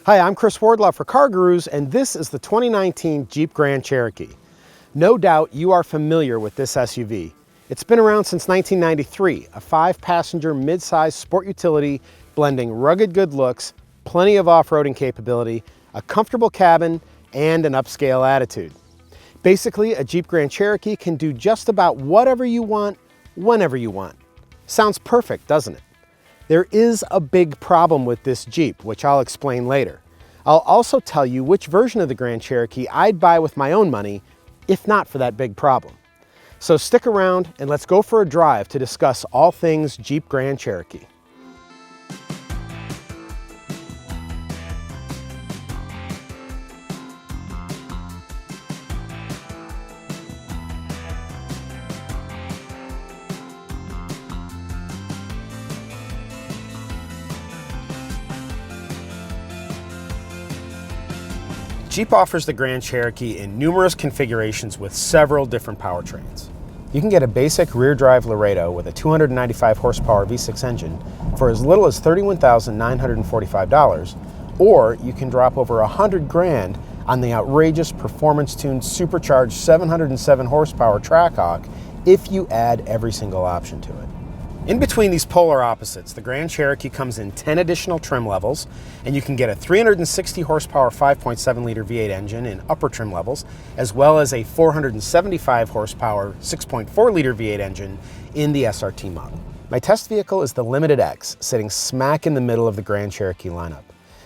Hi, I'm Chris Wardlaw for CarGurus, and this is the 2019 Jeep Grand Cherokee. No doubt you are familiar with this SUV. It's been around since 1993, a 5-passenger mid-size sport utility blending rugged good looks, plenty of off-roading capability, a comfortable cabin, and an upscale attitude. Basically, a Jeep Grand Cherokee can do just about whatever you want, whenever you want. Sounds perfect, doesn't it? There is a big problem with this Jeep, which I'll explain later. I'll also tell you which version of the Grand Cherokee I'd buy with my own money, if not for that big problem. So stick around and let's go for a drive to discuss all things Jeep Grand Cherokee. Jeep offers the Grand Cherokee in numerous configurations with several different powertrains. You can get a basic rear-drive Laredo with a 295 horsepower V6 engine for as little as $31,945, or you can drop over $100,000 on the outrageous performance-tuned supercharged 707 horsepower Trackhawk if you add every single option to it. In between these polar opposites, the Grand Cherokee comes in 10 additional trim levels, and you can get a 360 horsepower 5.7 liter V8 engine in upper trim levels, as well as a 475 horsepower 6.4 liter V8 engine in the SRT model. My test vehicle is the Limited X, sitting smack in the middle of the Grand Cherokee lineup.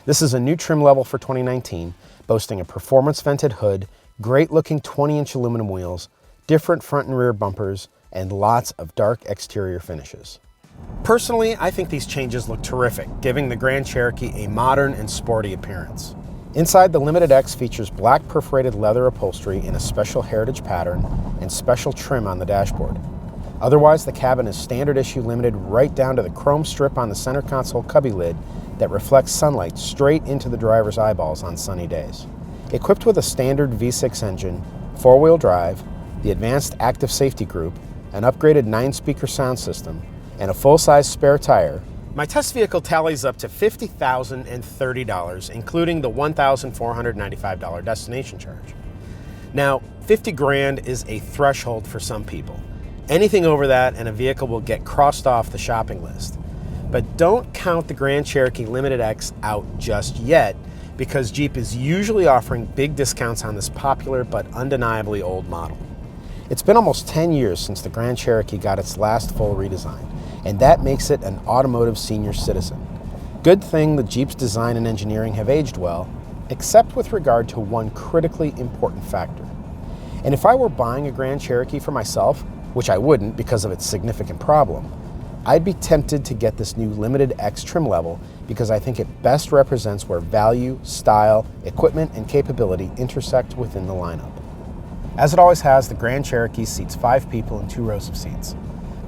This is a new trim level for 2019, boasting a performance vented hood, great looking 20-inch aluminum wheels, different front and rear bumpers, and lots of dark exterior finishes. Personally, I think these changes look terrific, giving the Grand Cherokee a modern and sporty appearance. Inside, the Limited X features black perforated leather upholstery in a special heritage pattern and special trim on the dashboard. Otherwise, the cabin is standard issue limited right down to the chrome strip on the center console cubby lid that reflects sunlight straight into the driver's eyeballs on sunny days. Equipped with a standard V6 engine, 4-wheel drive, the advanced active safety group, an upgraded 9-speaker sound system, and a full-size spare tire, my test vehicle tallies up to $50,030, including the $1,495 destination charge. Now, $50,000 is a threshold for some people. Anything over that and a vehicle will get crossed off the shopping list. But don't count the Grand Cherokee Limited X out just yet, because Jeep is usually offering big discounts on this popular but undeniably old model. It's been almost 10 years since the Grand Cherokee got its last full redesign, and that makes it an automotive senior citizen. Good thing the Jeep's design and engineering have aged well, except with regard to one critically important factor. And if I were buying a Grand Cherokee for myself, which I wouldn't because of its significant problem, I'd be tempted to get this new Limited X trim level because I think it best represents where value, style, equipment, and capability intersect within the lineup. As it always has, the Grand Cherokee seats 5 people in 2 rows of seats.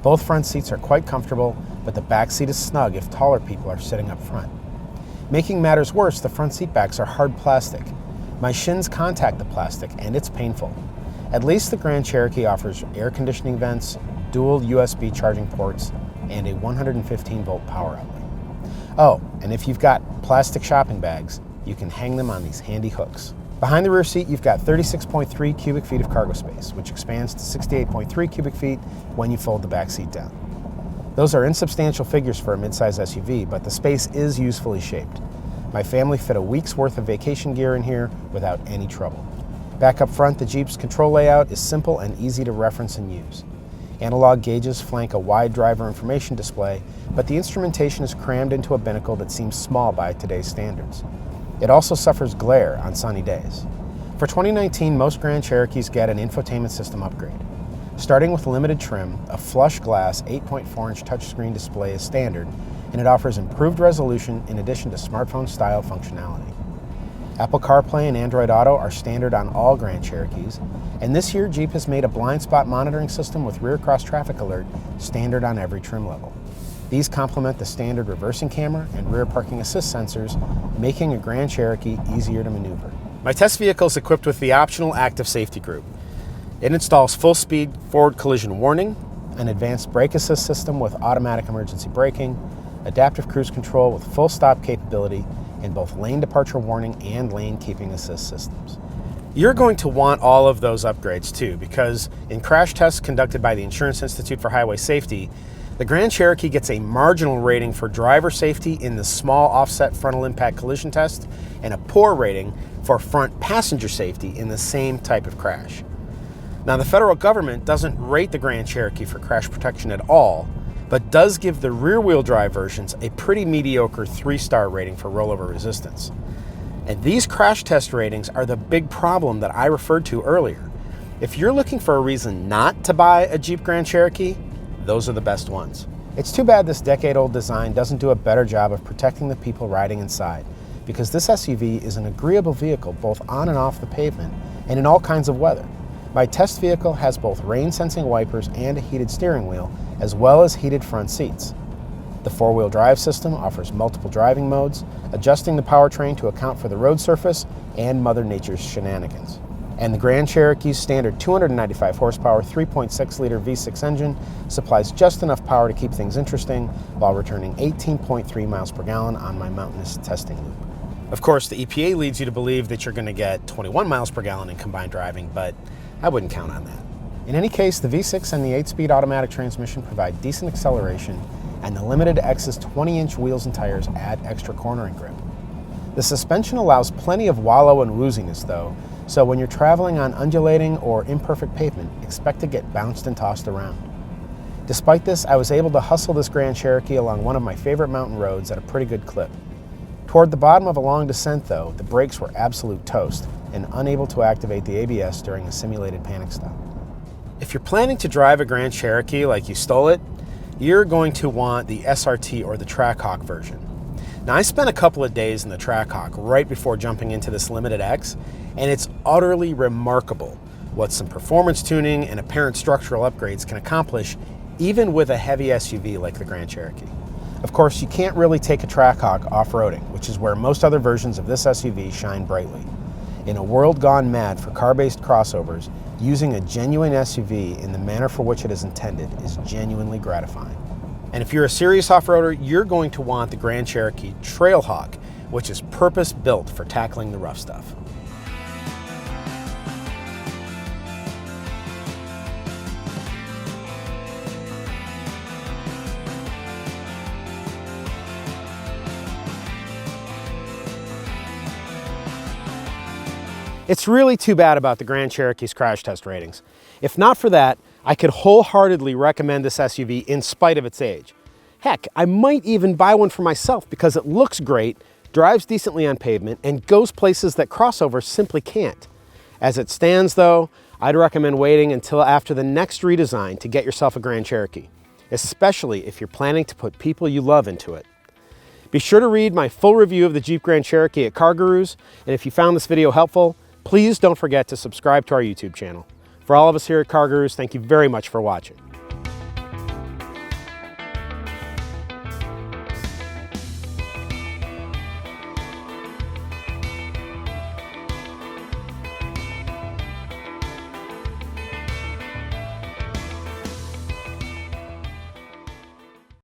Both front seats are quite comfortable, but the back seat is snug if taller people are sitting up front. Making matters worse, the front seat backs are hard plastic. My shins contact the plastic, and it's painful. At least the Grand Cherokee offers air conditioning vents, dual USB charging ports, and a 115-volt power outlet. Oh, and if you've got plastic shopping bags, you can hang them on these handy hooks. Behind the rear seat, you've got 36.3 cubic feet of cargo space, which expands to 68.3 cubic feet when you fold the back seat down. Those are insubstantial figures for a midsize SUV, but the space is usefully shaped. My family fit a week's worth of vacation gear in here without any trouble. Back up front, the Jeep's control layout is simple and easy to reference and use. Analog gauges flank a wide driver information display, but the instrumentation is crammed into a binnacle that seems small by today's standards. It also suffers glare on sunny days. For 2019, most Grand Cherokees get an infotainment system upgrade. Starting with limited trim, a flush glass 8.4-inch touchscreen display is standard, and it offers improved resolution in addition to smartphone-style functionality. Apple CarPlay and Android Auto are standard on all Grand Cherokees, and this year Jeep has made a blind spot monitoring system with rear cross traffic alert standard on every trim level. These complement the standard reversing camera and rear parking assist sensors, making a Grand Cherokee easier to maneuver. My test vehicle is equipped with the optional active safety group. It installs full-speed forward collision warning, an advanced brake assist system with automatic emergency braking, adaptive cruise control with full stop capability, in both lane departure warning and lane keeping assist systems. You're going to want all of those upgrades too, because in crash tests conducted by the Insurance Institute for Highway Safety, the Grand Cherokee gets a marginal rating for driver safety in the small offset frontal impact collision test and a poor rating for front passenger safety in the same type of crash. Now, the federal government doesn't rate the Grand Cherokee for crash protection at all, but does give the rear-wheel drive versions a pretty mediocre 3-star rating for rollover resistance. And these crash test ratings are the big problem that I referred to earlier. If you're looking for a reason not to buy a Jeep Grand Cherokee, those are the best ones. It's too bad this decade-old design doesn't do a better job of protecting the people riding inside, because this SUV is an agreeable vehicle both on and off the pavement and in all kinds of weather. My test vehicle has both rain-sensing wipers and a heated steering wheel, as well as heated front seats. The 4-wheel drive system offers multiple driving modes, adjusting the powertrain to account for the road surface and Mother Nature's shenanigans. And the Grand Cherokee's standard 295 horsepower 3.6-liter V6 engine supplies just enough power to keep things interesting while returning 18.3 miles per gallon on my mountainous testing loop. Of course, the EPA leads you to believe that you're going to get 21 miles per gallon in combined driving, but I wouldn't count on that. In any case, the V6 and the 8-speed automatic transmission provide decent acceleration, and the limited X's 20-inch wheels and tires add extra cornering grip. The suspension allows plenty of wallow and wooziness though, so when you're traveling on undulating or imperfect pavement, expect to get bounced and tossed around. Despite this, I was able to hustle this Grand Cherokee along one of my favorite mountain roads at a pretty good clip. Toward the bottom of a long descent though, the brakes were absolute toast and unable to activate the ABS during a simulated panic stop. If you're planning to drive a Grand Cherokee like you stole it, you're going to want the SRT or the Trackhawk version. Now, I spent a couple of days in the Trackhawk right before jumping into this Limited X, and it's utterly remarkable what some performance tuning and apparent structural upgrades can accomplish even with a heavy SUV like the Grand Cherokee. Of course, you can't really take a Trackhawk off-roading, which is where most other versions of this SUV shine brightly. In a world gone mad for car-based crossovers, using a genuine SUV in the manner for which it is intended is genuinely gratifying. And if you're a serious off-roader, you're going to want the Grand Cherokee Trailhawk, which is purpose-built for tackling the rough stuff. It's really too bad about the Grand Cherokee's crash test ratings. If not for that, I could wholeheartedly recommend this SUV in spite of its age. Heck, I might even buy one for myself because it looks great, drives decently on pavement, and goes places that crossovers simply can't. As it stands though, I'd recommend waiting until after the next redesign to get yourself a Grand Cherokee, especially if you're planning to put people you love into it. Be sure to read my full review of the Jeep Grand Cherokee at CarGurus, and if you found this video helpful, please don't forget to subscribe to our YouTube channel. For all of us here at CarGurus, thank you very much for watching.